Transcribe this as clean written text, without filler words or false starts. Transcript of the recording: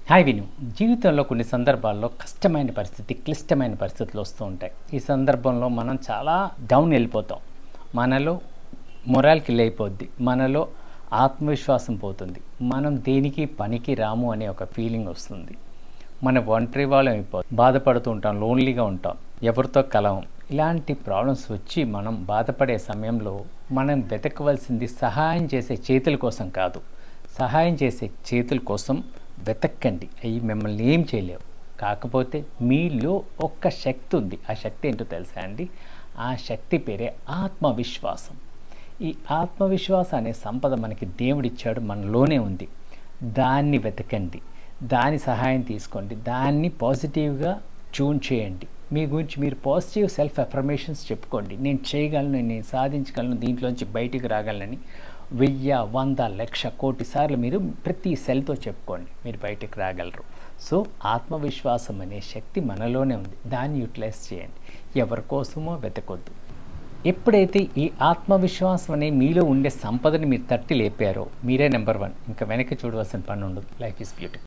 Hi విను. జీవితంలో కొన్ని సందర్భాల్లో కష్టమైన పరిస్థితి, క్లిష్టమైన పరిస్థితులు వస్తూ ఉంటాయి. ఈ సందర్భంలో మనం చాలా డౌన్ వెళ్ళిపోతాం. మనలో మొరాల్ కిల్ అయిపోద్ది. మనలో ఆత్మవిశ్వాసం పోతుంది. మనం దేనికి పనికి రాము అనే ఒక ఫీలింగ్ వస్తుంది. మన ఒంటరి వాళ్ళం అయిపోతుంది. బాధపడుతూ ఉంటాం, లోన్లీగా ఉంటాం, ఎవరితో కలవం. ఇలాంటి ప్రాబ్లమ్స్ వచ్చి మనం బాధపడే సమయంలో మనం వెతకవలసింది సహాయం చేసే చేతుల కోసం కాదు. సహాయం చేసే చేతుల కోసం వెతక్కండి. అవి మిమ్మల్ని ఏం చేయలేవు. కాకపోతే మీలో ఒక్క శక్తి ఉంది. ఆ శక్తి ఏంటో తెలుసా అండి? ఆ శక్తి పేరే ఆత్మవిశ్వాసం. ఈ ఆత్మవిశ్వాసం అనే సంపద మనకి దేవుడిచ్చాడు, మనలోనే ఉంది. దాన్ని వెతకండి, దాని సహాయం తీసుకోండి, దాన్ని పాజిటివ్గా ట్యూన్ చేయండి. మీ గురించి మీరు పాజిటివ్ సెల్ఫ్ అఫర్మేషన్స్ చెప్పుకోండి. నేను చేయగలను, నేను సాధించగలను, దీంట్లోంచి బయటికి రాగలనని 1000, 100, 1,00,000, కోటి సార్లు మీరు ప్రతి సెల్తో చెప్పుకోండి. మీరు బయటికి రాగలరు. సో ఆత్మవిశ్వాసం అనే శక్తి మనలోనే ఉంది. దాన్ని యూటిలైజ్ చేయండి. ఎవరి కోసమో వెతకొద్దు. ఎప్పుడైతే ఈ ఆత్మవిశ్వాసం అనే మీలో ఉండే సంపదని మీరు తట్టి లేపారో మీరే నెంబర్ 1. ఇంకా వెనక్కి చూడవలసిన పని ఉండదు. Life is beautiful.